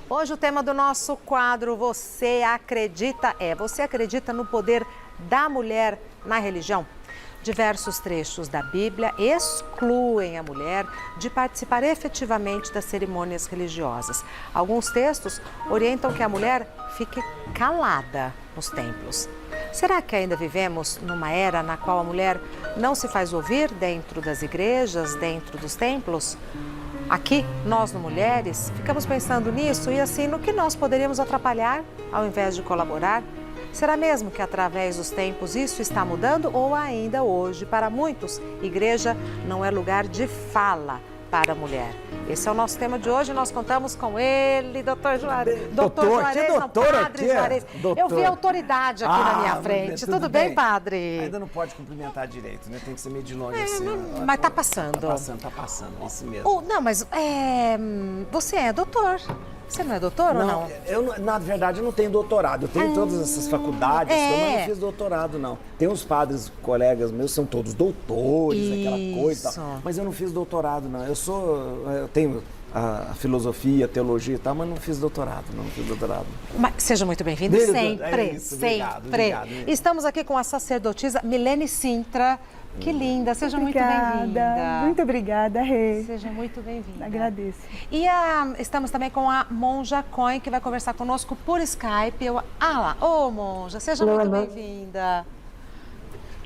Hoje o tema do nosso quadro Você Acredita Você acredita no poder da mulher na religião? Diversos trechos da Bíblia excluem a mulher de participar efetivamente das cerimônias religiosas. Alguns textos orientam que a mulher fique calada nos templos. Será que ainda vivemos numa era na qual a mulher não se faz ouvir dentro das igrejas, dentro dos templos? Aqui, nós, no Mulheres, ficamos pensando nisso e assim no que nós poderíamos atrapalhar ao invés de colaborar. Será mesmo que através dos tempos isso está mudando ou ainda hoje, para muitos, igreja não é lugar de fala para a mulher? Esse é o nosso tema de hoje. Nós contamos com ele, doutor Juarez. Padre Juarez. Eu vi autoridade aqui na minha frente. Tudo bem, padre? Ainda não pode cumprimentar direito, né? Tem que ser meio de longe assim. Mas tá passando. Tá passando, é isso mesmo. Não, mas você é doutor. Você não é doutor ou não? Eu, na verdade, eu não tenho doutorado. Eu tenho todas essas faculdades, mas não fiz doutorado, não. Tem uns padres, colegas meus, são todos doutores, aquela coisa e tal. Mas eu não fiz doutorado, não. Eu tenho a filosofia, a teologia e tal, mas não fiz doutorado, Mas seja muito bem-vindo, sempre. Obrigado. Estamos aqui com a sacerdotisa Milene Sintra. Que linda, seja muito bem-vinda. Muito obrigada, Rê. Seja muito bem-vinda. Agradeço. E estamos também com a Monja Cohen, que vai conversar conosco por Skype. Monja, seja muito bem-vinda.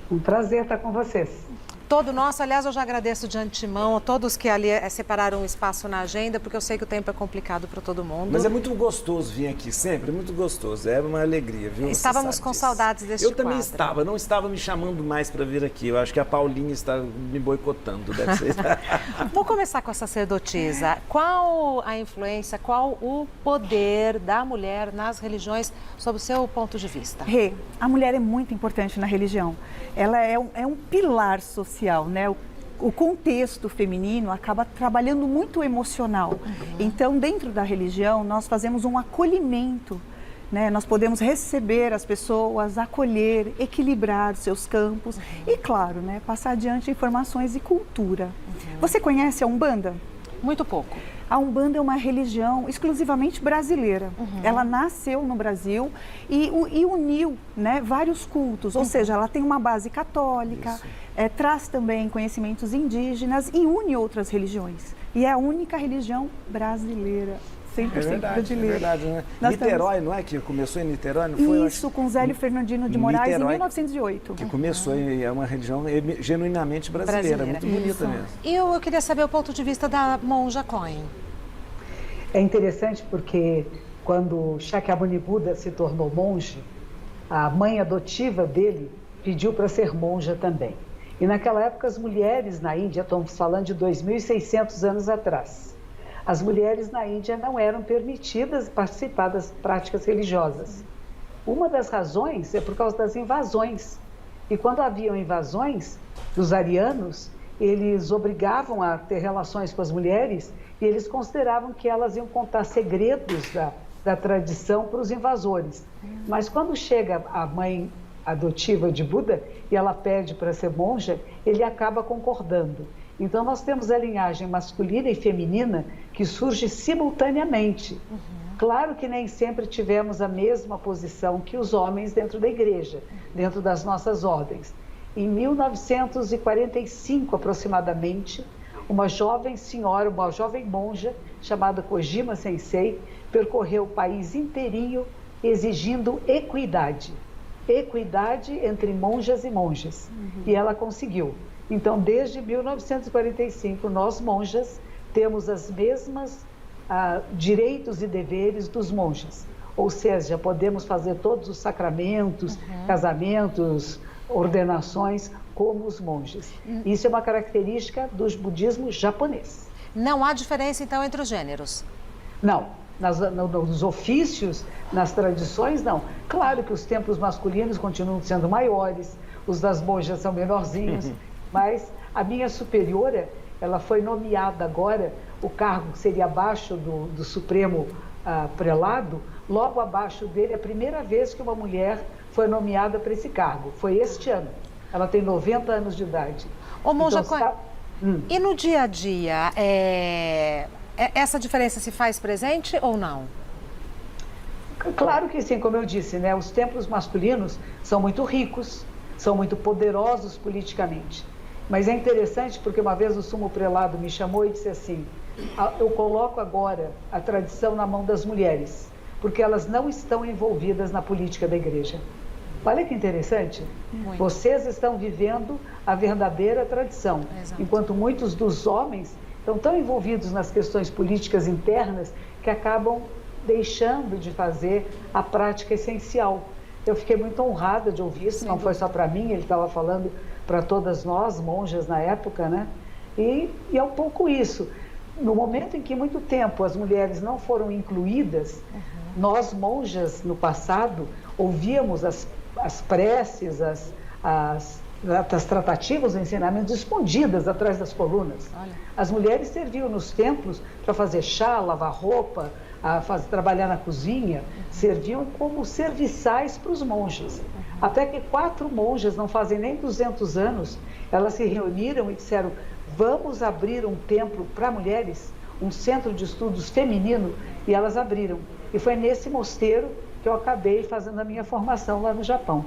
Um prazer estar com vocês. Todo nosso, aliás, eu já agradeço de antemão a todos que ali separaram um espaço na agenda, porque eu sei que o tempo é complicado para todo mundo. Mas é muito gostoso vir aqui, sempre, é muito gostoso, é uma alegria, viu? Estávamos com saudades deste quadro. Eu também não estava me chamando mais para vir aqui, eu acho que a Paulinha está me boicotando, deve ser. Vou começar com a sacerdotisa. Qual a influência, qual o poder da mulher nas religiões, sob o seu ponto de vista? Rê, a mulher é muito importante na religião. Ela é um pilar social, né? O contexto feminino acaba trabalhando muito o emocional. Então, dentro da religião, nós fazemos um acolhimento, né? Nós podemos receber as pessoas, acolher, equilibrar seus campos e, claro, né, passar adiante informações e cultura. Você conhece a Umbanda? Muito pouco. A Umbanda é uma religião exclusivamente brasileira. Ela nasceu no Brasil e uniu, né, vários cultos. Ou seja, ela tem uma base católica, traz também conhecimentos indígenas e une outras religiões. E é a única religião brasileira. 100% brasileira. É verdade, né? Niterói, não é? Que começou em Niterói, não foi? Isso, com Zélio Fernandino de Moraes, em 1908. Que começou, é uma religião genuinamente brasileira. Muito bonita mesmo. E eu queria saber o ponto de vista da Monja Cohen. É interessante porque quando Shakyamuni Buda se tornou monge, a mãe adotiva dele pediu para ser monja também. E naquela época as mulheres na Índia, estamos falando de 2.600 anos atrás, as mulheres na Índia não eram permitidas participar das práticas religiosas. Uma das razões é por causa das invasões. E quando haviam invasões dos arianos, eles obrigavam a ter relações com as mulheres e eles consideravam que elas iam contar segredos da tradição para os invasores. Mas quando chega a mãe adotiva de Buda e ela pede para ser monja, ele acaba concordando. Então, nós temos a linhagem masculina e feminina que surge simultaneamente. Claro que nem sempre tivemos a mesma posição que os homens dentro da igreja, dentro das nossas ordens. Em 1945, aproximadamente, uma jovem senhora, uma jovem monja, chamada Kojima Sensei, percorreu o país inteirinho exigindo equidade. Equidade entre monjas e monges. E ela conseguiu. Então, desde 1945, nós monjas temos as mesmas direitos e deveres dos monges. Ou seja, podemos fazer todos os sacramentos, casamentos, ordenações como os monges. Isso é uma característica do budismo japonês. Não há diferença, então, entre os gêneros? Não. Nos ofícios, nas tradições, não. Claro que os templos masculinos continuam sendo maiores, os das monjas são menorzinhos, mas a minha superiora, ela foi nomeada agora, o cargo seria abaixo do Supremo Prelado, logo abaixo dele, a primeira vez que uma mulher foi nomeada para esse cargo, foi este ano. Ela tem 90 anos de idade. Ô, Monja Cohen, e no dia a dia, essa diferença se faz presente ou não? Claro que sim, como eu disse, né? Os templos masculinos são muito ricos, são muito poderosos politicamente. Mas é interessante porque uma vez o sumo prelado me chamou e disse assim: eu coloco agora a tradição na mão das mulheres, porque elas não estão envolvidas na política da igreja. Olha que interessante. Muito. Vocês estão vivendo a verdadeira tradição, Exato. enquanto muitos dos homens estão tão envolvidos nas questões políticas internas que acabam deixando de fazer a prática essencial. Eu fiquei muito honrada de ouvir isso, não foi só para mim, ele estava falando para todas nós, monjas na época, né? E é um pouco isso. No momento em que muito tempo as mulheres não foram incluídas, nós monjas no passado ouvíamos as preces, as tratativas, os ensinamentos escondidas atrás das colunas. Olha. As mulheres serviam nos templos para fazer chá, lavar roupa, trabalhar na cozinha, serviam como serviçais para os monges. Até que 4 monjas, não fazem nem 200 anos, elas se reuniram e disseram: vamos abrir um templo para mulheres, um centro de estudos feminino, e elas abriram. E foi nesse mosteiro que eu acabei fazendo a minha formação lá no Japão.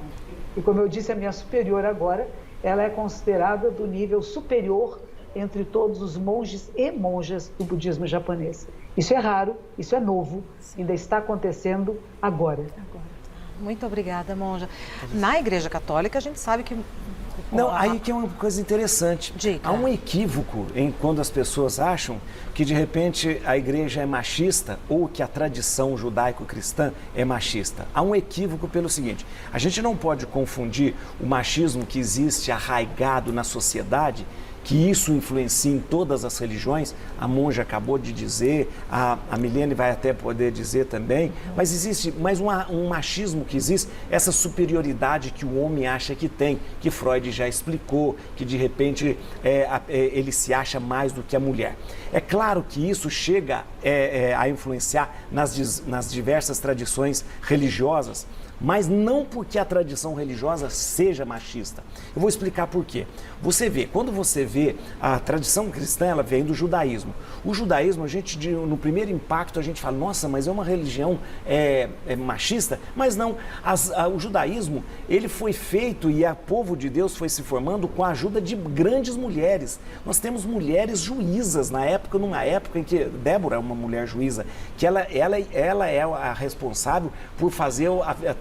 E como eu disse, a minha superior agora, ela é considerada do nível superior entre todos os monges e monjas do budismo japonês. Isso é raro, isso é novo, ainda está acontecendo agora. Muito obrigada, monja. Na Igreja Católica, a gente sabe que... Não, aí que é uma coisa interessante. Diga. Há um equívoco quando as pessoas acham que de repente a igreja é machista ou que a tradição judaico-cristã é machista. Há um equívoco pelo seguinte: a gente não pode confundir o machismo que existe arraigado na sociedade, que isso influencia em todas as religiões. A monja acabou de dizer, a Milene vai até poder dizer também, mas existe mais um machismo que existe, essa superioridade que o homem acha que tem, que Freud já explicou, que de repente ele se acha mais do que a mulher. É claro que isso chega a influenciar nas diversas tradições religiosas, mas não porque a tradição religiosa seja machista. Eu vou explicar por quê. Quando você vê a tradição cristã, ela vem do judaísmo. O judaísmo, no primeiro impacto, a gente fala: nossa, mas é uma religião machista? Mas não. O judaísmo, ele foi feito e o povo de Deus foi se formando com a ajuda de grandes mulheres. Nós temos mulheres juízas numa época em que Débora é uma mulher juíza, que ela é a responsável por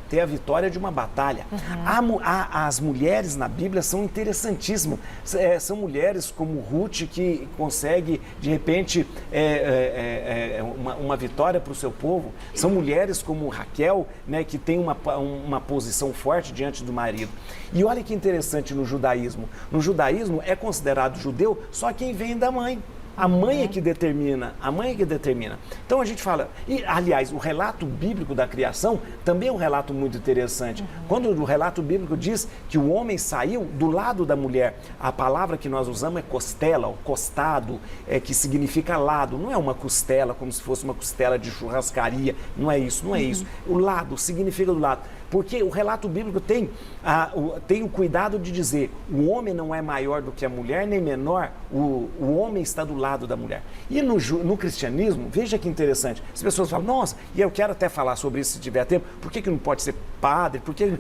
ter a vitória de uma batalha. As mulheres na Bíblia são interessantíssimas. São mulheres como Ruth, que consegue, de repente, uma vitória para o seu povo. São mulheres como Raquel, né, que tem uma posição forte diante do marido. E olha que interessante no judaísmo. No judaísmo é considerado judeu só quem vem da mãe. A mãe é que determina, Então a gente fala, e aliás, o relato bíblico da criação também é um relato muito interessante. Quando o relato bíblico diz que o homem saiu do lado da mulher, a palavra que nós usamos é costela, ou costado, que significa lado. Não é uma costela como se fosse uma costela de churrascaria, não é isso. O lado significa do lado. Porque o relato bíblico tem o cuidado de dizer: o homem não é maior do que a mulher, nem menor, o homem está do lado da mulher. E no cristianismo, veja que interessante, as pessoas falam: nossa, e eu quero até falar sobre isso se tiver tempo, por que não pode ser padre? Porque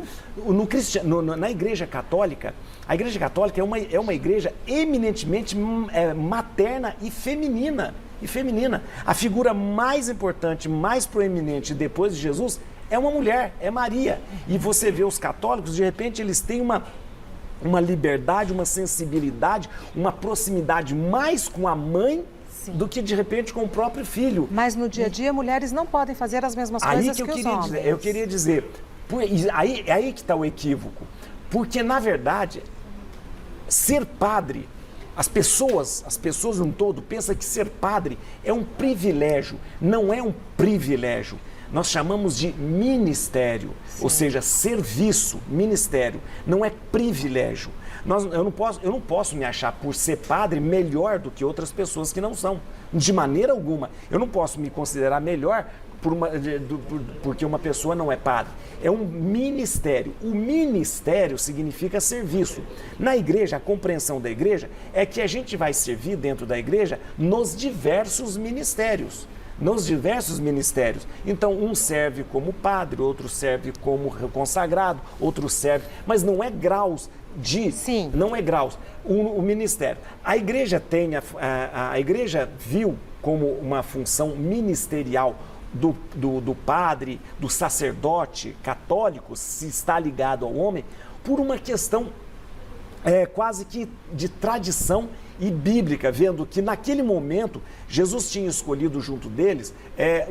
na Igreja Católica, a Igreja Católica é uma igreja eminentemente materna e feminina. A figura mais importante, mais proeminente depois de Jesus é uma mulher, é Maria. E você vê os católicos, de repente, eles têm uma liberdade, uma sensibilidade, uma proximidade mais com a mãe do que, de repente, com o próprio filho. Mas no dia a dia, mulheres não podem fazer as mesmas coisas que os homens. Eu queria dizer, aí que está o equívoco. Porque, na verdade, ser padre, as pessoas no todo pensam que ser padre é um privilégio. Não é um privilégio. Nós chamamos de ministério, ou seja, serviço, ministério, não é privilégio. Eu não posso me achar, por ser padre, melhor do que outras pessoas que não são, de maneira alguma. Eu não posso me considerar melhor porque uma pessoa não é padre. É um ministério. O ministério significa serviço. Na igreja, a compreensão da igreja é que a gente vai servir dentro da igreja nos diversos ministérios. nos diversos ministérios. Então, um serve como padre, outro serve como consagrado, outro serve, mas não é graus de... Sim. Não é graus, o ministério. A igreja a igreja viu como uma função ministerial do padre, do sacerdote católico, se está ligado ao homem, por uma questão quase que de tradição e bíblica, vendo que naquele momento Jesus tinha escolhido junto deles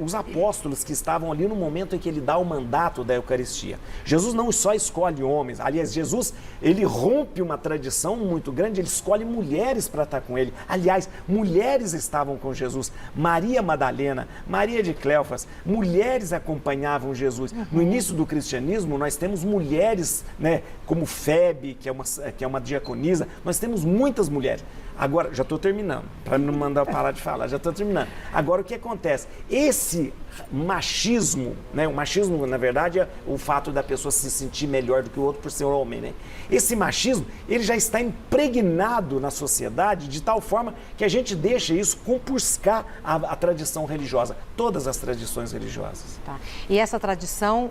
os apóstolos que estavam ali no momento em que ele dá o mandato da Eucaristia. Jesus não só escolhe homens, aliás, Jesus, ele rompe uma tradição muito grande, ele escolhe mulheres para estar com ele. Aliás, mulheres estavam com Jesus, Maria Madalena, Maria de Cleofas, mulheres acompanhavam Jesus. No início do cristianismo, nós temos mulheres, né, como Febe, que é uma diaconisa, nós temos muitas mulheres. Agora, já estou terminando, para não mandar parar de falar, já estou terminando. Agora, o que acontece? Esse machismo, né? O machismo, na verdade, é o fato da pessoa se sentir melhor do que o outro por ser homem, né? Esse machismo, ele já está impregnado na sociedade de tal forma que a gente deixa isso compuscar a tradição religiosa, todas as tradições religiosas. Tá. E essa tradição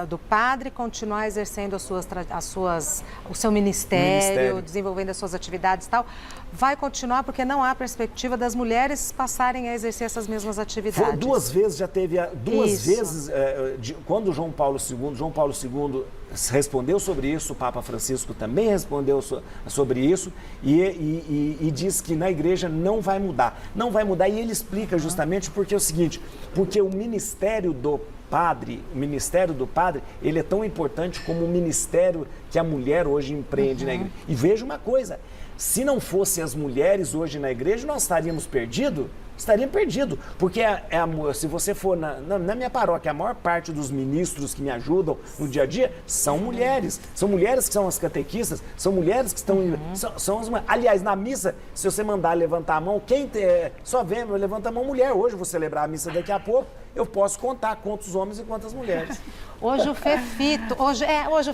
do padre continuar exercendo o seu ministério, desenvolvendo as suas atividades e tal, vai continuar porque não há perspectiva das mulheres passarem a exercer essas mesmas atividades. Duas vezes já teve, vezes, quando João Paulo II respondeu sobre isso, o Papa Francisco também respondeu sobre isso e diz que na igreja não vai mudar. Não vai mudar e ele explica justamente porque é o seguinte, porque o ministério do padre, ele é tão importante como o ministério que a mulher hoje empreende na igreja. E veja uma coisa, se não fossem as mulheres hoje na igreja, nós estaríamos perdidos? Estaríamos perdidos, porque se você for na minha paróquia, a maior parte dos ministros que me ajudam no dia a dia são mulheres que são as catequistas, são mulheres que estão... Aliás, na missa, se você mandar levantar a mão, só vem, levanta a mão mulher. Hoje eu vou celebrar a missa daqui a pouco, eu posso contar quantos homens e quantas mulheres. Hoje o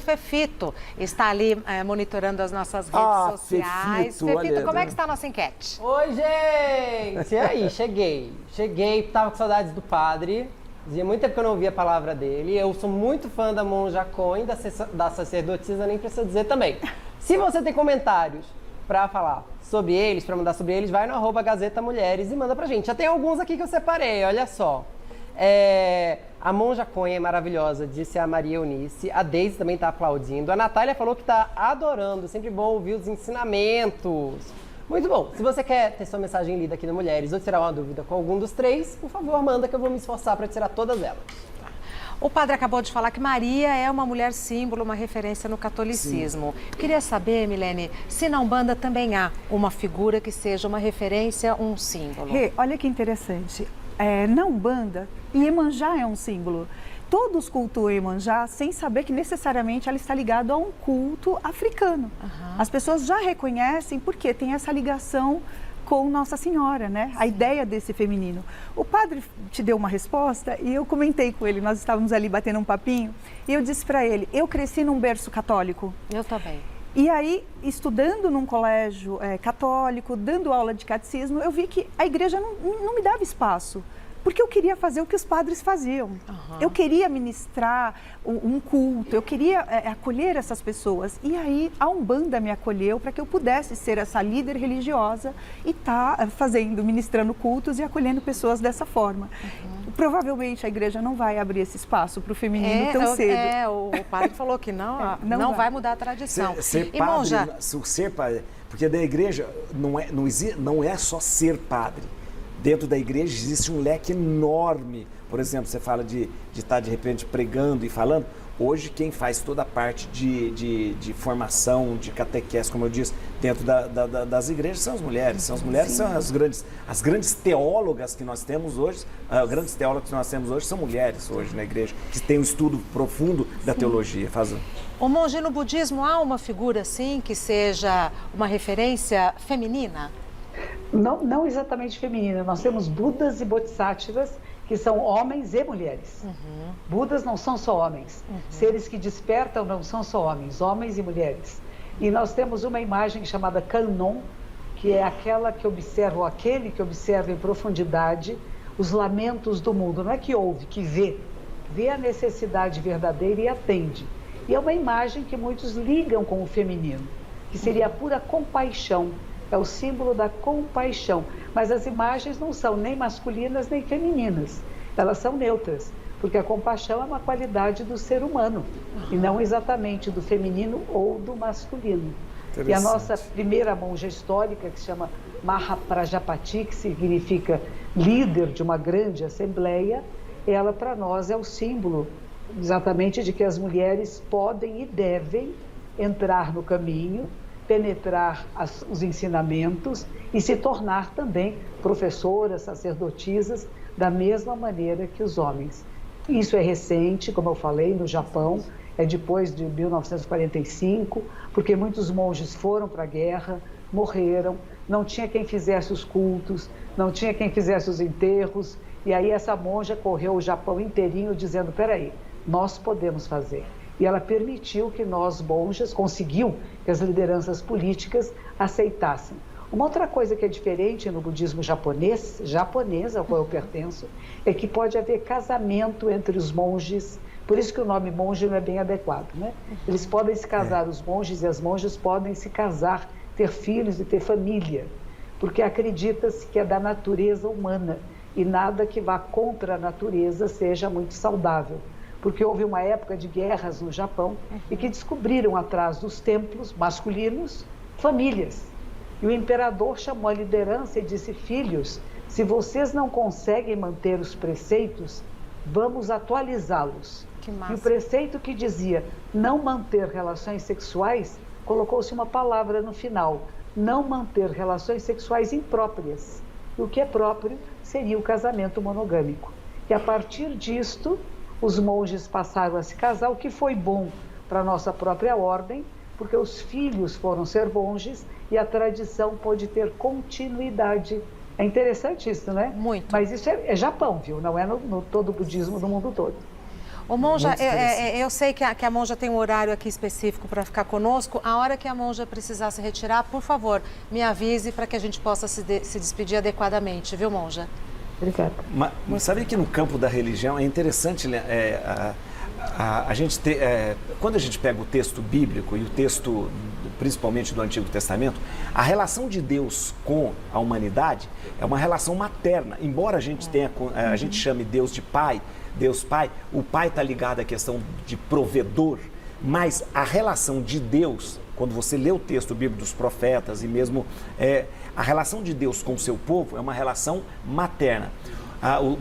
Fefito está ali monitorando as nossas redes sociais. Fefito, como é que está a nossa enquete? Oi, gente! E aí, cheguei, tava com saudades do padre. Fazia muito tempo que eu não ouvia a palavra dele. Eu sou muito fã da monja Coen, da sacerdotisa, nem precisa dizer também. Se você tem comentários para falar sobre eles, para mandar sobre eles, vai no @Gazeta Mulheres e manda pra gente. Já tem alguns aqui que eu separei, olha só. A monja Coen é maravilhosa, disse a Maria Eunice. A Deise também está aplaudindo. A Natália falou que está adorando. Sempre bom ouvir os ensinamentos. Muito bom. Se você quer ter sua mensagem lida aqui no Mulheres ou tirar uma dúvida com algum dos três, por favor, manda que eu vou me esforçar para tirar todas elas. O padre acabou de falar que Maria é uma mulher símbolo, uma referência no catolicismo. Sim. Queria saber, Milene, se na Umbanda também há uma figura que seja uma referência, um símbolo. Olha que interessante. Na Umbanda, Iemanjá é um símbolo. Todos cultuam Iemanjá sem saber que necessariamente ela está ligada a um culto africano. As pessoas já reconhecem porque tem essa ligação com Nossa Senhora, né? A ideia desse feminino. O padre te deu uma resposta e eu comentei com ele, nós estávamos ali batendo um papinho, e eu disse para ele, eu cresci num berço católico. Eu também. E aí, estudando num colégio católico, dando aula de catecismo, eu vi que a igreja não me dava espaço. Porque eu queria fazer o que os padres faziam. Eu queria ministrar um culto, eu queria acolher essas pessoas. E aí a Umbanda me acolheu para que eu pudesse ser essa líder religiosa e estar ministrando cultos e acolhendo pessoas dessa forma. Provavelmente a igreja não vai abrir esse espaço para o feminino tão cedo. O padre falou que não vai mudar a tradição. Ser padre, porque da igreja não é só ser padre. Dentro da igreja existe um leque enorme. Por exemplo, você fala de estar de repente pregando e falando. Hoje quem faz toda a parte de formação, de catequese, como eu disse, dentro das igrejas são as mulheres. São as grandes teólogas que nós temos hoje. Grandes teólogas que nós temos hoje são mulheres hoje na igreja, que tem um estudo profundo da teologia. O monge, no budismo há uma figura assim que seja uma referência feminina? Não exatamente feminina. Nós temos Budas e Bodhisattvas, que são homens e mulheres. Budas não são só homens. Seres que despertam não são só homens e mulheres. E nós temos uma imagem chamada Kannon, que é aquele que observa em profundidade os lamentos do mundo. Não é que ouve, que vê a necessidade verdadeira e atende. E é uma imagem que muitos ligam com o feminino, que seria a pura compaixão, é o símbolo da compaixão. Mas as imagens não são nem masculinas nem femininas, elas são neutras, porque a compaixão é uma qualidade do ser humano, e não exatamente do feminino ou do masculino. E a nossa primeira monja histórica, que se chama Mahaprajapati, que significa líder de uma grande assembleia, ela para nós é o símbolo exatamente de que as mulheres podem e devem entrar no caminho, penetrar os ensinamentos e se tornar também professoras, sacerdotisas, da mesma maneira que os homens. Isso é recente, como eu falei, no Japão, é depois de 1945, porque muitos monges foram para a guerra, morreram, não tinha quem fizesse os cultos, não tinha quem fizesse os enterros, e aí essa monja correu o Japão inteirinho dizendo, peraí, nós podemos fazer. E ela permitiu que nós, monjas, conseguiu que as lideranças políticas aceitassem. Uma outra coisa que é diferente no budismo japonês ao qual eu pertenço, é que pode haver casamento entre os monges, por isso que o nome monge não é bem adequado, né? Eles podem se casar, os monges e as monjas podem se casar, ter filhos e ter família, porque acredita-se que é da natureza humana e nada que vá contra a natureza seja muito saudável. Porque houve uma época de guerras no Japão e que descobriram atrás dos templos masculinos famílias. E o imperador chamou a liderança e disse, filhos, se vocês não conseguem manter os preceitos, vamos atualizá-los. E o preceito que dizia não manter relações sexuais, colocou-se uma palavra no final, não manter relações sexuais impróprias. E o que é próprio seria o casamento monogâmico. E a partir disto, os monges passaram a se casar, o que foi bom para a nossa própria ordem, porque os filhos foram ser monges e a tradição pôde ter continuidade. É interessante isso, né? Muito. Mas isso é Japão, viu? Não é no todo o budismo do mundo todo. Ô, monja, eu sei que a monja tem um horário aqui específico para ficar conosco. A hora que a monja precisar se retirar, por favor, me avise para que a gente possa se despedir adequadamente, viu, monja? Obrigada. Mas sabe que no campo da religião é interessante, a gente ter, quando a gente pega o texto bíblico e o texto, principalmente do Antigo Testamento, a relação de Deus com a humanidade é uma relação materna. Embora a gente tenha, a gente chame Deus de Pai, Deus Pai, o Pai está ligado à questão de provedor, mas a relação de Deus, quando você lê o texto bíblico dos profetas e mesmo a relação de Deus com o seu povo é uma relação materna.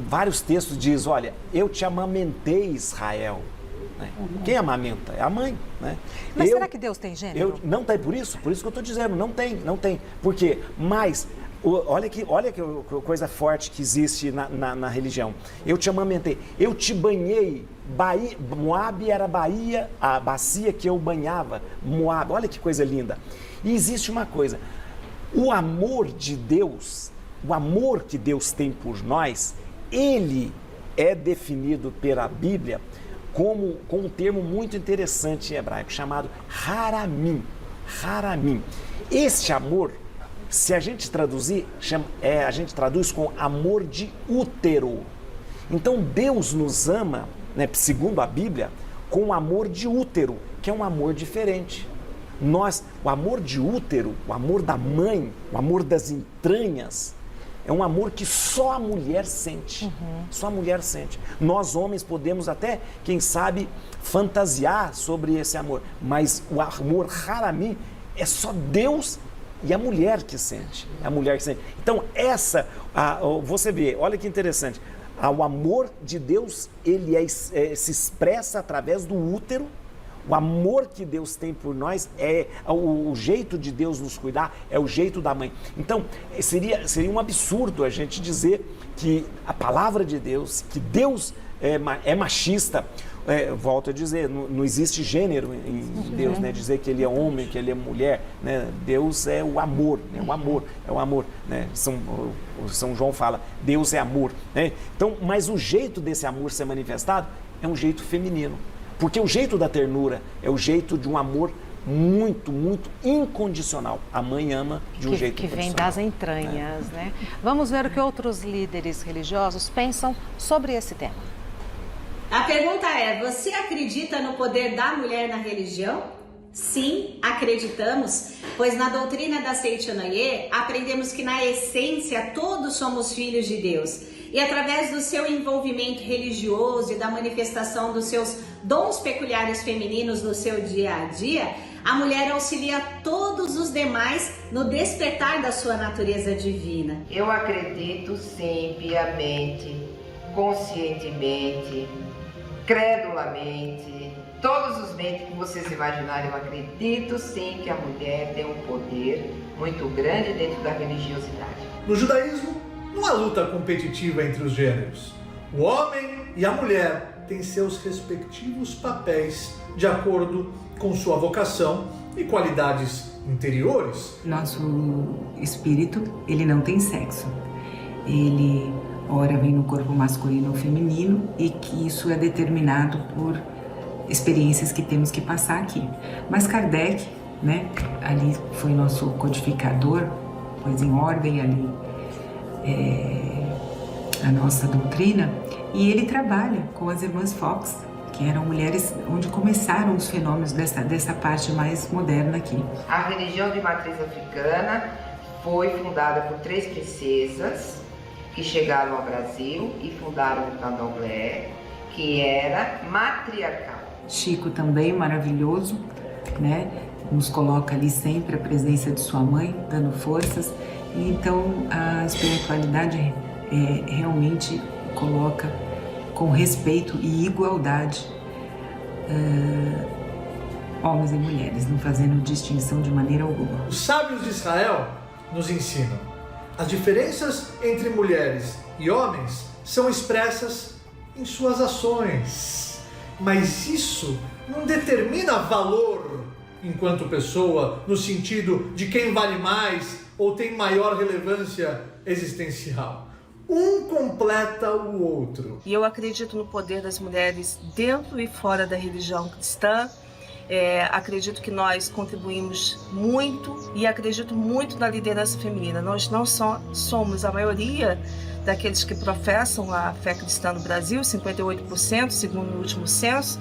Vários textos dizem, olha, eu te amamentei, Israel. Né? Quem amamenta? É a mãe. Né? Mas será que Deus tem gênero? Não tem, por isso que eu estou dizendo, não tem. Por quê? Mas, olha que coisa forte que existe na religião. Eu te amamentei, eu te banhei. Moabe era a bacia que eu banhava. Moabe, olha que coisa linda. E existe uma coisa, o amor de Deus, o amor que Deus tem por nós, ele é definido pela Bíblia com um termo muito interessante em hebraico, chamado haramim. Haramim. Este amor, se a gente traduzir, a gente traduz com amor de útero. Então Deus nos ama, né, segundo a Bíblia, com um amor de útero, que é um amor diferente. O amor de útero, o amor da mãe, o amor das entranhas, é um amor que só a mulher sente. Só a mulher sente. Nós, homens, podemos até, quem sabe, fantasiar sobre esse amor. Mas o amor haramim é só Deus e a mulher que sente. É a mulher que sente. Então, você vê, olha que interessante. O amor de Deus, ele se expressa através do útero. O amor que Deus tem por nós o jeito de Deus nos cuidar, é o jeito da mãe. Então, seria um absurdo a gente dizer que a palavra de Deus, que Deus é machista. Volto a dizer, não existe gênero em Deus, né? Dizer que ele é homem, que ele é mulher, né? Deus é o amor, né? É o amor, né? São João fala, Deus é amor, né? Então, mas o jeito desse amor ser manifestado é um jeito feminino. Porque o jeito da ternura é o jeito de um amor muito, muito incondicional. A mãe ama de um jeito que vem incondicional. das entranhas, né? Vamos ver o que outros líderes religiosos pensam sobre esse tema. A pergunta é: você acredita no poder da mulher na religião? Sim, acreditamos, pois na doutrina da Seichonoye aprendemos que na essência todos somos filhos de Deus. E através do seu envolvimento religioso e da manifestação dos seus dons peculiares femininos no seu dia a dia, a mulher auxilia todos os demais no despertar da sua natureza divina. Eu acredito sim, piamente, conscientemente, credulamente, todos os meios que vocês imaginarem, eu acredito sim que a mulher tem um poder muito grande dentro da religiosidade. No judaísmo, não há luta competitiva entre os gêneros. O homem e a mulher têm seus respectivos papéis de acordo com sua vocação e qualidades interiores. Nosso espírito, ele não tem sexo. Ele, ora, vem no corpo masculino ou feminino e que isso é determinado por experiências que temos que passar aqui. Mas Kardec, né, ali foi nosso codificador, pôs em ordem ali a nossa doutrina, e ele trabalha com as irmãs Fox, que eram mulheres onde começaram os fenômenos dessa parte mais moderna aqui. A religião de matriz africana foi fundada por 3 princesas que chegaram ao Brasil e fundaram o candomblé, que era matriarcal. Chico também, maravilhoso, né? Nos coloca ali sempre a presença de sua mãe, dando forças. E então a espiritualidade realmente coloca com respeito e igualdade homens e mulheres, não fazendo distinção de maneira alguma. Os sábios de Israel nos ensinam: as diferenças entre mulheres e homens são expressas em suas ações, mas isso não determina valor enquanto pessoa, no sentido de quem vale mais ou tem maior relevância existencial. Um completa o outro. E eu acredito no poder das mulheres dentro e fora da religião cristã. Acredito que nós contribuímos muito e acredito muito na liderança feminina. Nós não só somos a maioria daqueles que professam a fé cristã no Brasil, 58%, segundo o último censo,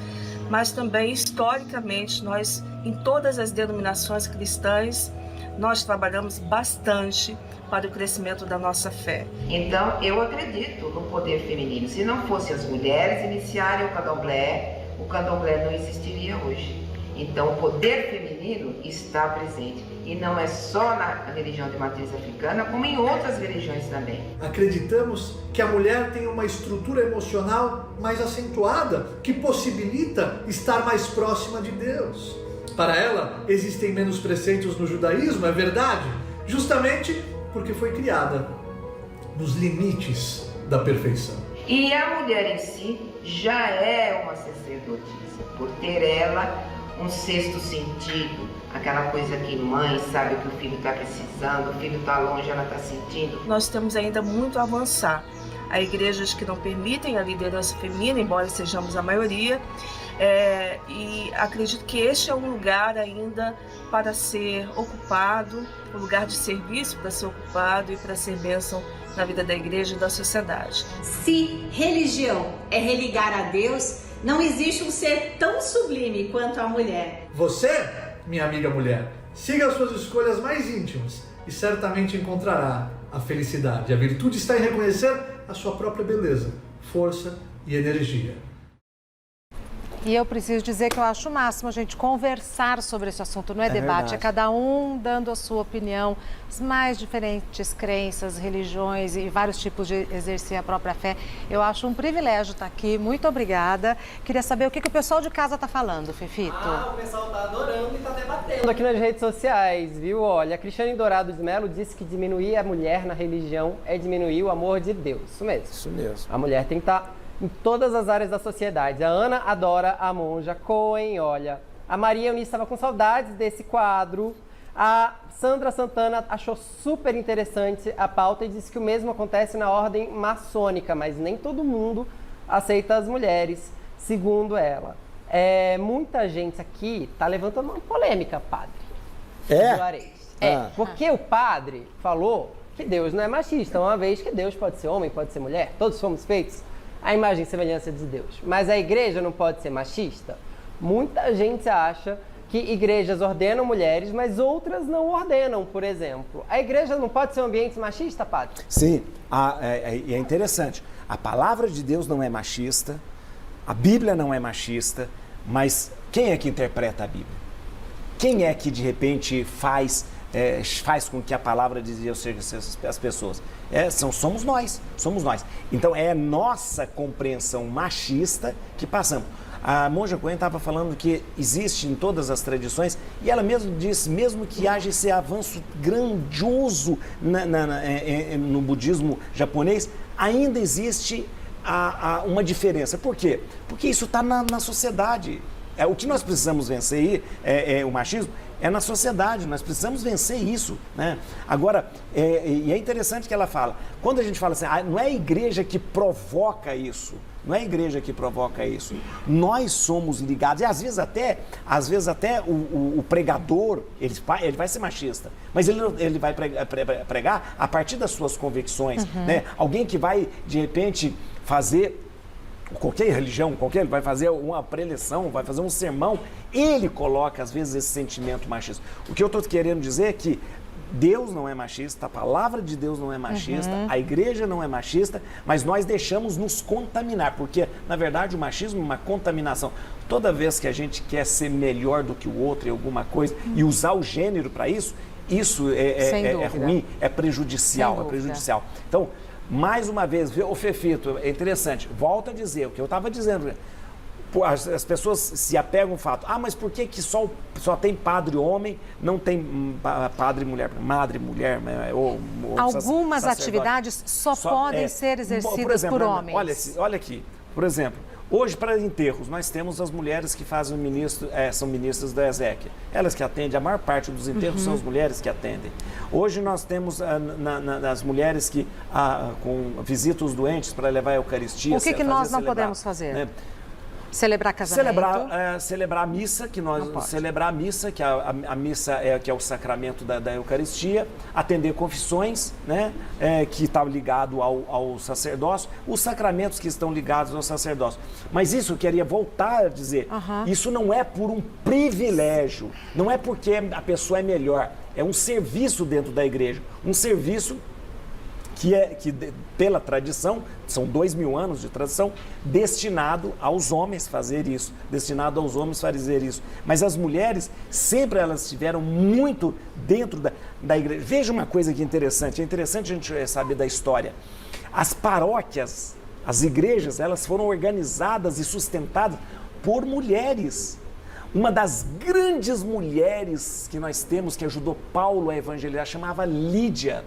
mas também, historicamente, nós, em todas as denominações cristãs, nós trabalhamos bastante para o crescimento da nossa fé. Então, eu acredito no poder feminino. Se não fossem as mulheres iniciarem o candomblé não existiria hoje. Então, o poder feminino está presente. E não é só na religião de matriz africana, como em outras religiões também. Acreditamos que a mulher tem uma estrutura emocional mais acentuada, que possibilita estar mais próxima de Deus. Para ela, existem menos preceitos no judaísmo, é verdade, justamente porque foi criada nos limites da perfeição. E a mulher em si já é uma sacerdotisa, por ter ela um sexto sentido, aquela coisa que mãe sabe que o filho está precisando, o filho está longe, ela está sentindo. Nós temos ainda muito a avançar. Há igrejas que não permitem a liderança feminina, embora sejamos a maioria, e acredito que este é um lugar ainda para ser ocupado, um lugar de serviço para ser ocupado e para ser bênção na vida da igreja e da sociedade. Se religião é religar a Deus, não existe um ser tão sublime quanto a mulher. Você, minha amiga mulher, siga as suas escolhas mais íntimas e certamente encontrará a felicidade. A virtude está em reconhecer a sua própria beleza, força e energia. E eu preciso dizer que eu acho o máximo a gente conversar sobre esse assunto, não é debate, verdade. é cada um dando a sua opinião, as mais diferentes crenças, religiões e vários tipos de exercer a própria fé. Eu acho um privilégio estar aqui, muito obrigada. Queria saber o que o pessoal de casa está falando, Fefito. O pessoal tá adorando e tá debatendo aqui nas redes sociais, viu? Olha, a Cristiane Dourado de Mello disse que diminuir a mulher na religião é diminuir o amor de Deus. Isso mesmo. Isso mesmo. A mulher tem que estar em todas as áreas da sociedade. A Ana adora a Monja Cohen, olha. A Maria Eunice estava com saudades desse quadro. A Sandra Santana achou super interessante a pauta e disse que o mesmo acontece na ordem maçônica, mas nem todo mundo aceita as mulheres, segundo ela. Muita gente aqui tá levantando uma polêmica, padre. É? Juarez. Ah. Porque o padre falou que Deus não é machista, uma vez que Deus pode ser homem, pode ser mulher, todos somos feitos à imagem e semelhança de Deus. Mas a igreja não pode ser machista? Muita gente acha que igrejas ordenam mulheres, mas outras não ordenam, por exemplo. A igreja não pode ser um ambiente machista, padre? Sim, e é interessante. A palavra de Deus não é machista, a Bíblia não é machista, mas quem é que interpreta a Bíblia? Quem é que, de repente, faz com que a palavra de Deus seja as pessoas? Somos nós. Então, é a nossa compreensão machista que passamos. A monja Coen estava falando que existe em todas as tradições, e ela mesmo disse, mesmo que haja esse avanço grandioso no budismo japonês, ainda existe uma diferença. Por quê? Porque isso está na sociedade. O que nós precisamos vencer o machismo é na sociedade, nós precisamos vencer isso, né? Agora, e é interessante que ela fala, quando a gente fala assim, não é a igreja que provoca isso, nós somos ligados, e às vezes até o pregador, ele vai ser machista, mas ele vai pregar a partir das suas convicções, né? Alguém que vai, de repente, fazer qualquer religião, vai fazer uma preleção, vai fazer um sermão, ele coloca às vezes esse sentimento machista. O que eu estou querendo dizer é que Deus não é machista, a palavra de Deus não é machista, a igreja não é machista, mas nós deixamos nos contaminar, porque na verdade o machismo é uma contaminação. Toda vez que a gente quer ser melhor do que o outro em alguma coisa e usar o gênero para isso é ruim, é prejudicial, Então, mais uma vez, o Fefito, é interessante, volto a dizer o que eu estava dizendo. As pessoas se apegam ao fato, mas por que só tem padre homem, não tem padre mulher, madre mulher, ou algumas atividades só podem ser exercidas por homens. Olha aqui, por exemplo, hoje para enterros nós temos as mulheres que fazem são ministras da Ezequiel, elas que atendem, a maior parte dos enterros são as mulheres que atendem. Hoje nós temos as mulheres que visitam os doentes para levar a Eucaristia. O que nós não podemos fazer? Né? Celebrar casamento? Celebrar a missa, que a missa que é o sacramento da Eucaristia, atender confissões, né, que está ligado ao sacerdócio, os sacramentos que estão ligados ao sacerdócio. Mas isso eu queria voltar a dizer, isso não é por um privilégio, não é porque a pessoa é melhor, é um serviço dentro da igreja, um serviço que pela tradição, são 2000 anos de tradição, destinado aos homens fazer isso, Mas as mulheres, sempre elas estiveram muito dentro da igreja. Veja uma coisa que é interessante a gente saber da história. As paróquias, as igrejas, elas foram organizadas e sustentadas por mulheres. Uma das grandes mulheres que nós temos, que ajudou Paulo a evangelizar, chamava Lídia.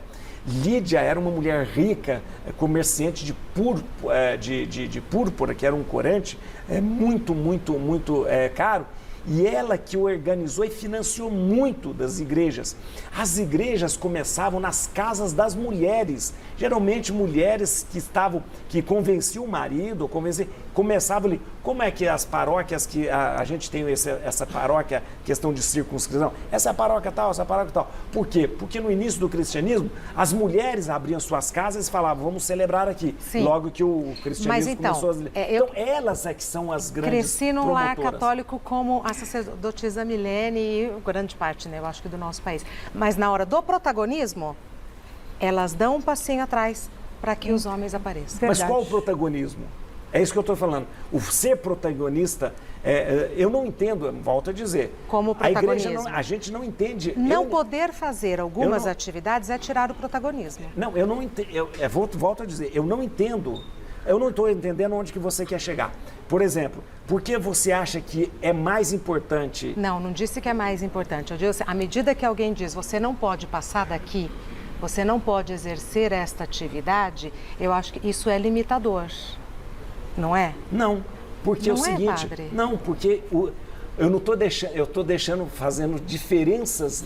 Lídia era uma mulher rica, comerciante de púrpura, que era um corante muito caro, e ela que organizou e financiou muito das igrejas. As igrejas começavam nas casas das mulheres, geralmente mulheres que convenciam o marido, começavam ali. Como é que as paróquias, que a gente tem essa paróquia, questão de circunscrição, essa é a paróquia tal, essa é a paróquia tal. Por quê? Porque no início do cristianismo, as mulheres abriam suas casas e falavam, vamos celebrar aqui. Sim. Logo que o cristianismo começou a... Então, elas é que são as grandes cresci num lar católico como a sacerdotisa Milene e grande parte, né, eu acho que do nosso país. Mas na hora do protagonismo, elas dão um passinho atrás para que os homens apareçam. Mas qual o protagonismo? É isso que eu estou falando. O ser protagonista, eu não entendo, volto a dizer. Como protagonismo. A gente não entende. Poder fazer algumas atividades é tirar o protagonismo. Não, eu não entendo. Volto a dizer, eu não entendo. Eu não estou entendendo onde que você quer chegar. Por exemplo, por que você acha que é mais importante... Não disse que é mais importante. Eu disse, à medida que alguém diz, você não pode passar daqui, você não pode exercer esta atividade, eu acho que isso é limitador. Não é? Não, porque não é o seguinte... Padre? Não, porque eu não estou deixando, eu estou deixando, fazendo diferenças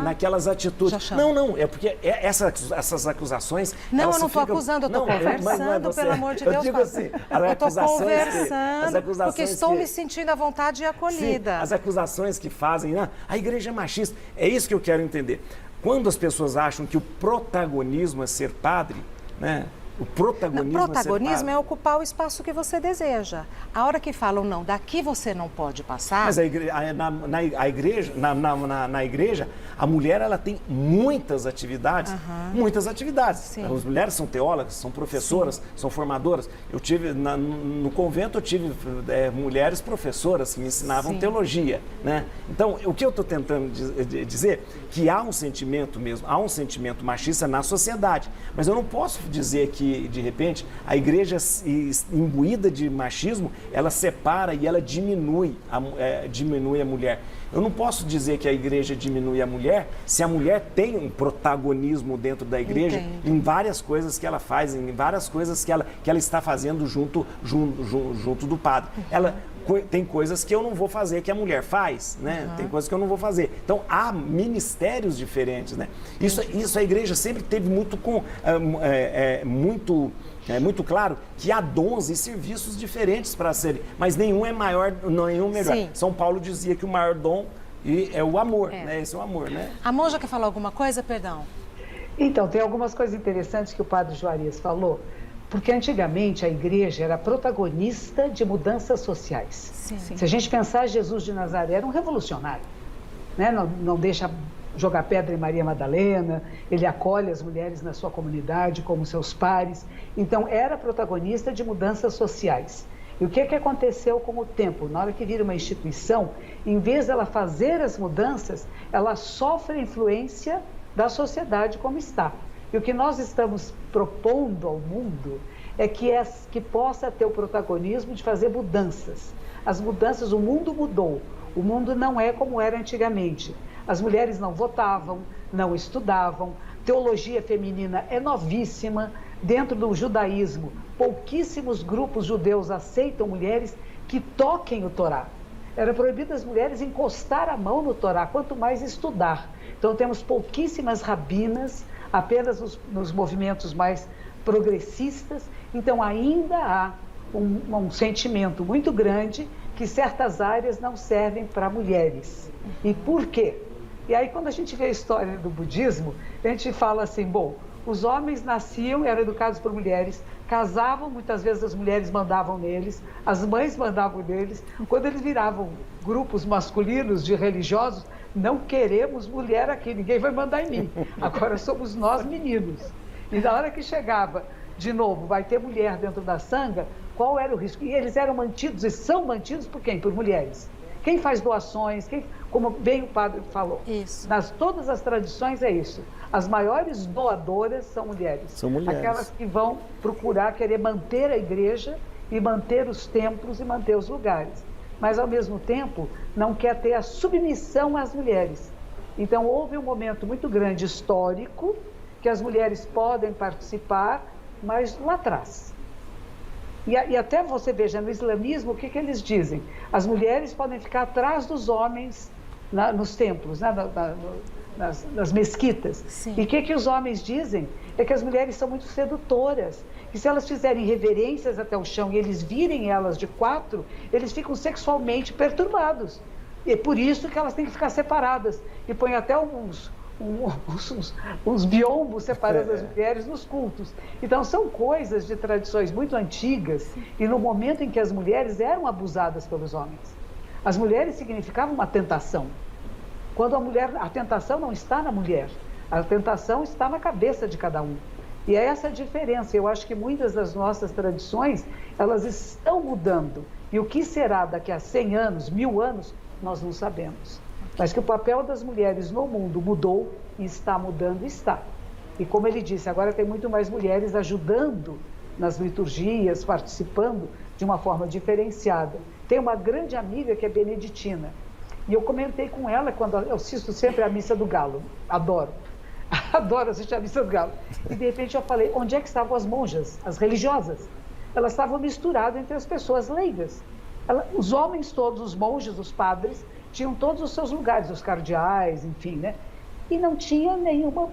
naquelas atitudes. Não, é porque essas acusações... Não, eu não estou acusando, eu estou conversando, pelo amor de Deus. Eu digo assim, eu estou conversando, porque estou me sentindo à vontade e acolhida. Sim, as acusações que fazem, a igreja é machista, é isso que eu quero entender. Quando as pessoas acham que o protagonismo é ser padre, né? O protagonismo é ocupar o espaço que você deseja. A hora que falam, não, daqui você não pode passar... Mas na igreja, a mulher ela tem muitas atividades, muitas atividades. Sim. As mulheres são teólogas, são professoras, são formadoras. Eu tive, no convento, eu tive mulheres professoras que me ensinavam teologia, né? Então, o que eu estou tentando dizer que há um sentimento mesmo, há um sentimento machista na sociedade. Mas eu não posso dizer que de repente, a igreja imbuída de machismo, ela separa e ela diminui a mulher. Eu não posso dizer que a igreja diminui a mulher se a mulher tem um protagonismo dentro da igreja em várias coisas que ela faz, em várias coisas que ela está fazendo junto do padre. Tem coisas que eu não vou fazer que a mulher faz, né? Tem coisas que eu não vou fazer. Então, há ministérios diferentes, né? Isso a igreja sempre teve muito claro que há dons e serviços diferentes para serem, mas nenhum é maior, nenhum melhor. Sim. São Paulo dizia que o maior dom é o amor, né? Esse é o amor, né? A monja quer falar alguma coisa? Perdão. Então, tem algumas coisas interessantes que o padre Juarez falou. Porque antigamente a igreja era protagonista de mudanças sociais. Sim. Se a gente pensar, Jesus de Nazaré era um revolucionário, né? Não deixa jogar pedra em Maria Madalena, ele acolhe as mulheres na sua comunidade como seus pares. Então, era protagonista de mudanças sociais. E o que aconteceu com o tempo? Na hora que vira uma instituição, em vez dela fazer as mudanças, ela sofre a influência da sociedade como está. E o que nós estamos propondo ao mundo é que possa ter o protagonismo de fazer mudanças. As mudanças, o mundo mudou. O mundo não é como era antigamente. As mulheres não votavam, não estudavam. Teologia feminina é novíssima. Dentro do judaísmo, pouquíssimos grupos judeus aceitam mulheres que toquem o Torá. Era proibido as mulheres encostar a mão no Torá, quanto mais estudar. Então temos pouquíssimas rabinas, apenas nos movimentos mais progressistas. Então ainda há um sentimento muito grande que certas áreas não servem para mulheres. E por quê? E aí quando a gente vê a história do budismo, a gente fala assim, bom, os homens nasciam, eram educados por mulheres, casavam, muitas vezes as mulheres mandavam neles, as mães mandavam neles. Quando eles viravam grupos masculinos de religiosos, não queremos mulher aqui, ninguém vai mandar em mim. Agora somos nós meninos. E na hora que chegava, de novo, vai ter mulher dentro da sanga, qual era o risco? E eles eram mantidos e são mantidos por quem? Por mulheres. Quem faz doações, como bem o padre falou. Isso. Todas as tradições é isso. As maiores doadoras são mulheres. São mulheres. Aquelas que vão procurar querer manter a igreja e manter os templos e manter os lugares. Mas, ao mesmo tempo, não quer ter a submissão às mulheres. Então, houve um momento muito grande histórico que as mulheres podem participar, mas lá atrás. E até você veja, no islamismo, o que eles dizem? As mulheres podem ficar atrás dos homens nos templos, nas mesquitas. Sim. E o que os homens dizem? É que as mulheres são muito sedutoras. E se elas fizerem reverências até o chão e eles virem elas de quatro, eles ficam sexualmente perturbados. E é por isso que elas têm que ficar separadas. E põem até uns biombos separando as mulheres nos cultos. Então, são coisas de tradições muito antigas e no momento em que as mulheres eram abusadas pelos homens. As mulheres significavam uma tentação. Quando a tentação não está na mulher, a tentação está na cabeça de cada um. E é essa a diferença. Eu acho que muitas das nossas tradições, elas estão mudando. E o que será daqui a 100 anos, 1000 anos, nós não sabemos. Mas que o papel das mulheres no mundo mudou e está mudando, está. E como ele disse, agora tem muito mais mulheres ajudando nas liturgias, participando de uma forma diferenciada. Tem uma grande amiga que é beneditina. E eu comentei com ela quando eu assisto sempre a Missa do Galo. Adoro. Adoro assistir a Missa do Galo. E de repente eu falei, onde é que estavam as monjas, as religiosas? Elas estavam misturadas entre as pessoas leigas. Os homens todos, os monges, os padres, tinham todos os seus lugares, os cardeais, enfim, né? E não tinha nenhuma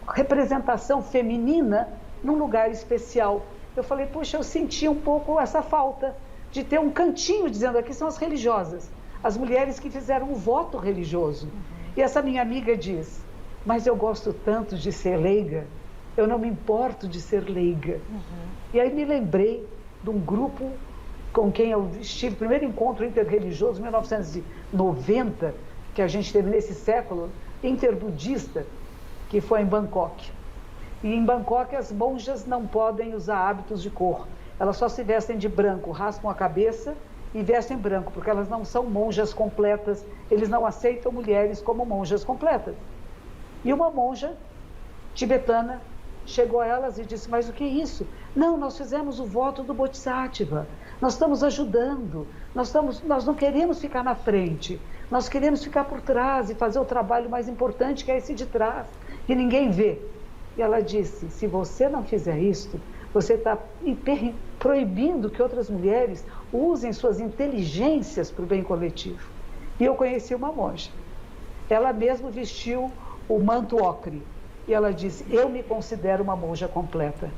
representação feminina num lugar especial. Eu falei, puxa, eu senti um pouco essa falta de ter um cantinho dizendo, aqui são as religiosas, as mulheres que fizeram o voto religioso. E essa minha amiga diz, mas eu gosto tanto de ser leiga, eu não me importo de ser leiga. E aí me lembrei de um grupo com quem eu estive, primeiro encontro interreligioso, em 1990, que a gente teve nesse século, interbudista, que foi em Bangkok. E em Bangkok as monjas não podem usar hábitos de cor. Elas só se vestem de branco, raspam a cabeça e vestem branco, porque elas não são monjas completas, eles não aceitam mulheres como monjas completas. E uma monja tibetana chegou a elas e disse, mas o que é isso? Não, nós fizemos o voto do Bodhisattva, nós estamos ajudando, nós não queremos ficar na frente, nós queremos ficar por trás e fazer o trabalho mais importante, que é esse de trás, que ninguém vê. E ela disse, se você não fizer isso, você está proibindo que outras mulheres usem suas inteligências para o bem coletivo. E eu conheci uma monja. Ela mesma vestiu o manto ocre. E ela disse, eu me considero uma monja completa.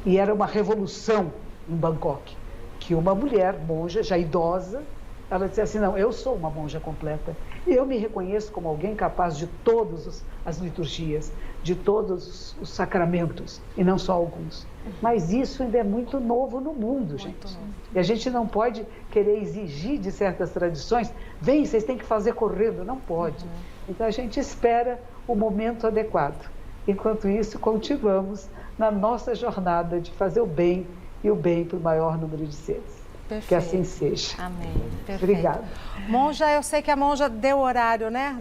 E era uma revolução em Bangkok, que uma mulher monja, já idosa, ela disse assim, não, eu sou uma monja completa. Eu me reconheço como alguém capaz de todas as liturgias, de todos os sacramentos, e não só alguns. Mas isso ainda é muito novo no mundo, gente. E a gente não pode querer exigir de certas tradições, vem, vocês têm que fazer correndo, não pode. Então a gente espera o momento adequado. Enquanto isso, continuamos na nossa jornada de fazer o bem e o bem para o maior número de seres. Perfeito. Que assim seja. Amém. Perfeito. Obrigada. Monja, eu sei que a Monja deu horário, né?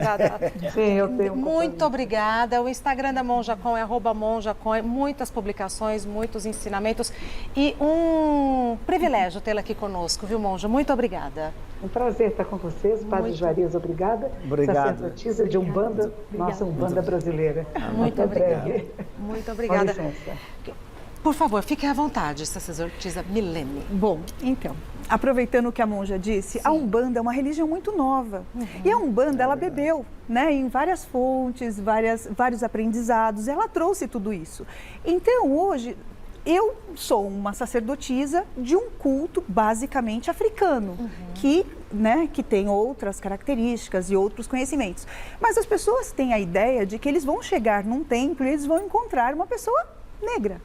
Sim, eu tenho. Muito obrigada. O Instagram da Monja Com é @monjacom, muitas publicações, muitos ensinamentos e um privilégio tê-la aqui conosco, viu, Monja? Muito obrigada. Um prazer estar com vocês, Padre Juarez, obrigada. Obrigado. Sacerdotisa de Umbanda, nossa Umbanda brasileira. Muito obrigada. Muito obrigada. Com licença. Por favor, fique à vontade, sacerdotisa Milene. Bom, então, aproveitando o que a monja disse, a Umbanda é uma religião muito nova. E a Umbanda, ela bebeu, né, em várias fontes, vários aprendizados, ela trouxe tudo isso. Então, hoje, eu sou uma sacerdotisa de um culto basicamente africano, que tem outras características e outros conhecimentos. Mas as pessoas têm a ideia de que eles vão chegar num templo e eles vão encontrar uma pessoa negra.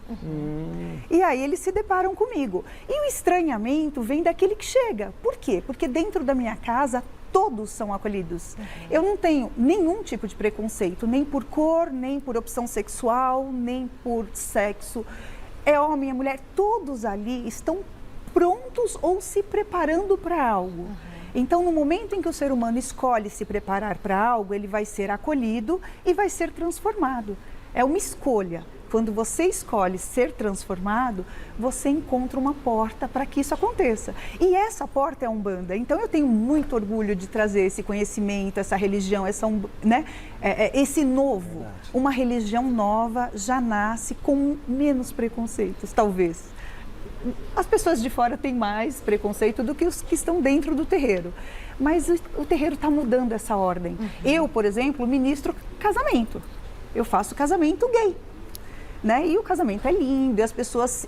E aí eles se deparam comigo. E o estranhamento vem daquele que chega. Por quê? Porque dentro da minha casa todos são acolhidos. Eu não tenho nenhum tipo de preconceito, nem por cor, nem por opção sexual, nem por sexo. É homem, é mulher, todos ali estão prontos ou se preparando para algo. Então, no momento em que o ser humano escolhe se preparar para algo, ele vai ser acolhido e vai ser transformado. É uma escolha. Quando você escolhe ser transformado, você encontra uma porta para que isso aconteça. E essa porta é a Umbanda. Então, eu tenho muito orgulho de trazer esse conhecimento, essa religião, esse novo. Uma religião nova já nasce com menos preconceitos, talvez. As pessoas de fora têm mais preconceito do que os que estão dentro do terreiro. Mas o terreiro está mudando essa ordem. Eu, por exemplo, ministro casamento. Eu faço casamento gay. Né? E o casamento é lindo e as pessoas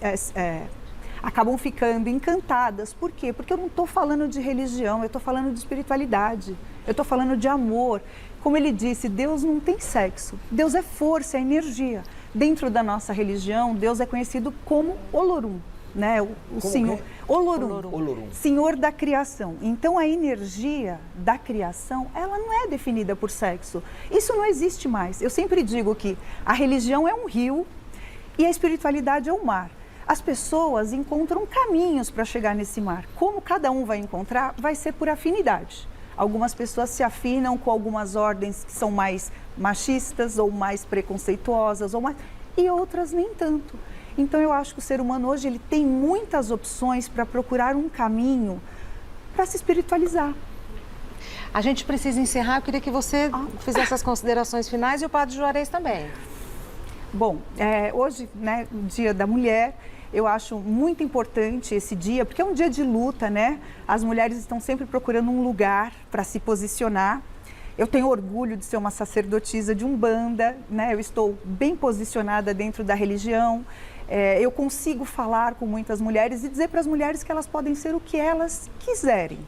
acabam ficando encantadas. Por quê? Porque eu não estou falando de religião, eu estou falando de espiritualidade, eu estou falando de amor. Como ele disse, Deus não tem sexo, Deus é força, é energia. Dentro da nossa religião, Deus é conhecido como Olorum, né? O Senhor. Olorum, Senhor da criação. Então a energia da criação, ela não é definida por sexo. Isso não existe mais. Eu sempre digo que a religião é um rio e a espiritualidade é um mar. As pessoas encontram caminhos para chegar nesse mar. Como cada um vai encontrar, vai ser por afinidade. Algumas pessoas se afinam com algumas ordens que são mais machistas ou mais preconceituosas, e outras nem tanto. Então eu acho que o ser humano hoje ele tem muitas opções para procurar um caminho para se espiritualizar. A gente precisa encerrar, eu queria que você fizesse as considerações finais e o Padre Juarez também. Bom, hoje, né, o Dia da Mulher, Eu acho muito importante esse dia, porque é um dia de luta, né? As mulheres estão sempre procurando um lugar para se posicionar. Eu tenho orgulho de ser uma sacerdotisa de Umbanda, né? Eu estou bem posicionada dentro da religião. Eu consigo falar com muitas mulheres e dizer para as mulheres que elas podem ser o que elas quiserem.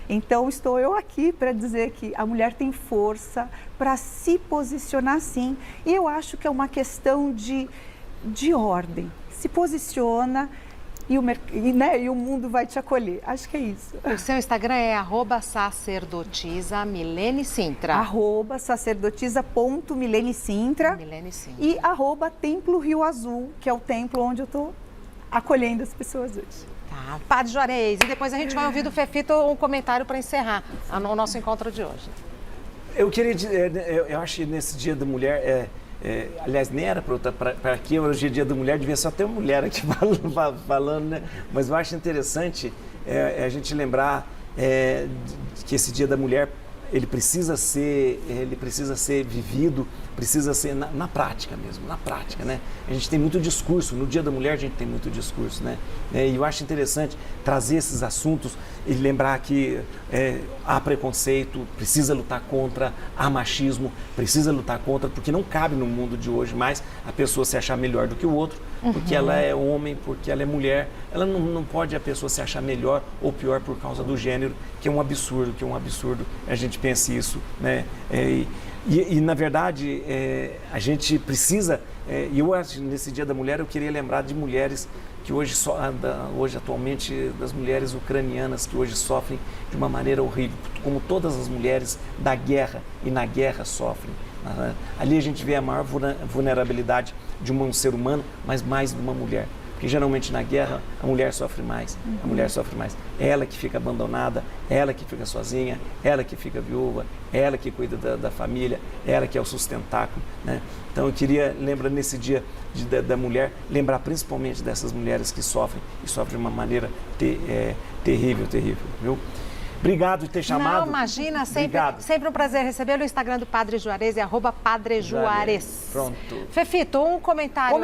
Então, estou eu aqui para dizer que a mulher tem força para se posicionar sim. E eu acho que é uma questão de ordem. Se posiciona e o mundo vai te acolher. Acho que é isso. O seu Instagram é @sacerdotisa_Milene_Sintra. @sacerdotisa.Milene_Sintra. E @Templo Rio Azul, que é o templo onde eu estou acolhendo as pessoas hoje. Tá, Padre Juarez, e depois a gente vai ouvir do Fefito um comentário para encerrar o nosso encontro de hoje. Eu queria dizer, eu acho que nesse Dia da Mulher, aliás, nem era para aqui, hoje é Dia da Mulher, devia só ter uma mulher aqui falando, né? Mas eu acho interessante a gente lembrar que esse Dia da Mulher, ele precisa ser vivido, precisa ser na prática mesmo, na prática, né? A gente tem muito discurso, no Dia da Mulher a gente tem muito discurso, né? E eu acho interessante trazer esses assuntos e lembrar que há preconceito, precisa lutar contra, há machismo, precisa lutar contra, porque não cabe no mundo de hoje mais a pessoa se achar melhor do que o outro, porque ela é homem, porque ela é mulher, ela não pode a pessoa se achar melhor ou pior por causa do gênero, que é um absurdo, a gente pense isso, né? E na verdade, a gente precisa, e eu acho que nesse Dia da Mulher eu queria lembrar de mulheres que hoje atualmente, das mulheres ucranianas que hoje sofrem de uma maneira horrível, como todas as mulheres da guerra e na guerra sofrem. Ali a gente vê a maior vulnerabilidade de um ser humano, mas mais de uma mulher. Porque geralmente na guerra a mulher sofre mais, a mulher sofre mais. É ela que fica abandonada, é ela que fica sozinha, é ela que fica viúva, é ela que cuida da família, é ela que é o sustentáculo, né? Então eu queria lembrar nesse dia da mulher, lembrar principalmente dessas mulheres que sofrem, e sofrem de uma maneira terrível, viu? Obrigado por ter chamado. Não, imagina, sempre um prazer recebê-lo. O Instagram do Padre Juarez é @Padre Juarez. Pronto. Fefito, um comentário.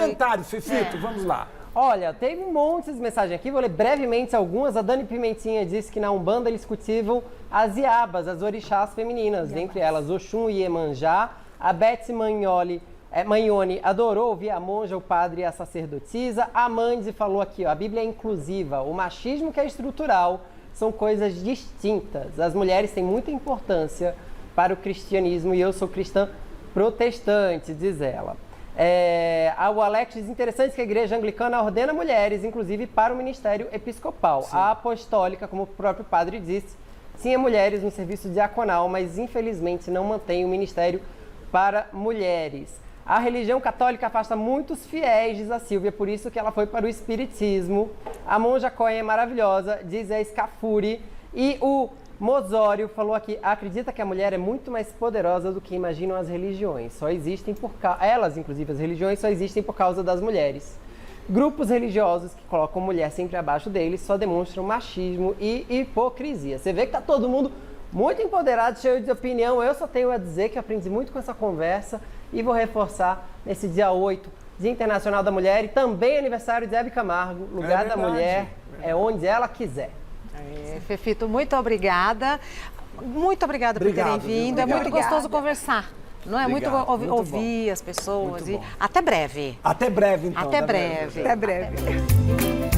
Fefito, vamos lá. Olha, teve um monte de mensagem aqui, vou ler brevemente algumas. A Dani Pimentinha disse que na Umbanda eles cultivam as iabas, as orixás femininas, dentre elas Oxum e Iemanjá. A Betsy Magnoni adorou ouvir a monja, o padre e a sacerdotisa. A Mandy falou aqui, ó, a Bíblia é inclusiva, o machismo que é estrutural são coisas distintas. As mulheres têm muita importância para o cristianismo e eu sou cristã protestante, diz ela. O Alex diz interessante que a igreja anglicana ordena mulheres, inclusive para o ministério episcopal. Sim. A apostólica, como o próprio padre disse, tinha mulheres no serviço diaconal, mas infelizmente não mantém o ministério para mulheres. A religião católica afasta muitos fiéis, diz a Silvia, por isso que ela foi para o espiritismo. A monja Cohen é maravilhosa, diz a Scafuri. E o Mosório falou aqui, acredita que a mulher é muito mais poderosa do que imaginam as religiões. Elas, inclusive, as religiões, só existem por causa das mulheres. Grupos religiosos que colocam mulher sempre abaixo deles só demonstram machismo e hipocrisia. Você vê que tá todo mundo muito empoderado, cheio de opinião. Eu só tenho a dizer que aprendi muito com essa conversa e vou reforçar nesse dia 8, Dia Internacional da Mulher, e também aniversário de Hebe Camargo, lugar da mulher é onde ela quiser. Fefito, muito obrigada. Muito obrigada por terem vindo. É muito gostoso conversar. Não é? Obrigado, muito ouvir as pessoas. Até breve. Até breve, então. Até breve. Até breve.